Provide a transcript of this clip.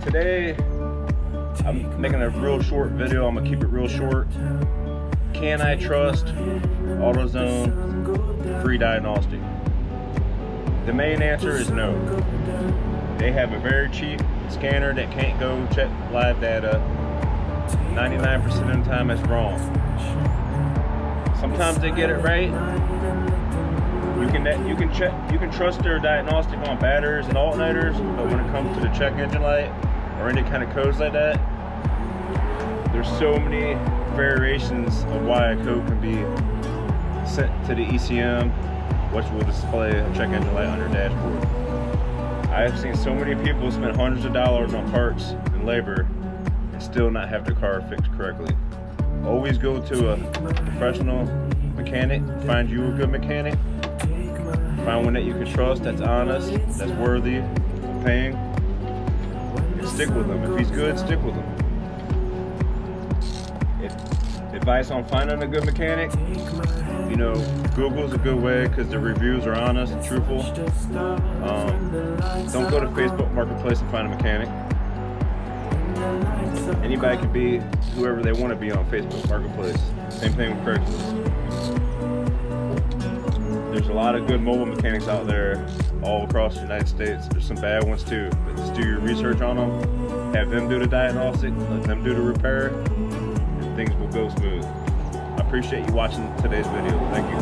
Today, I'm making a real short video. I'm gonna keep it real short. Can I trust Autozone free diagnostic? The main answer is no. They have a very cheap scanner that can't go check live data. 99% of the time it's wrong. Sometimes they get it right. You can trust their diagnostic on batteries and alternators, but when it comes to the check engine light or any kind of codes like that, there's so many variations of why a code can be sent to the ECM, which will display a check engine light on your dashboard. I have seen so many people spend hundreds of dollars on parts and labor and still not have their car fixed correctly. Always go to a professional mechanic, find you a good mechanic, find one that you can trust, that's honest, that's worthy of paying, and stick with them. If he's good, stick with him. Advice on finding a good mechanic, you know, Google's a good way because the reviews are honest and truthful. Don't go to Facebook Marketplace and find a mechanic. Anybody can be whoever they want to be on Facebook Marketplace. Same thing with Craigslist. There's a lot of good mobile mechanics out there all across the United States. There's some bad ones too, but just do your research on them. Have them do the diagnostic, let them do the repair, and things will go smooth. I appreciate you watching today's video. Thank you.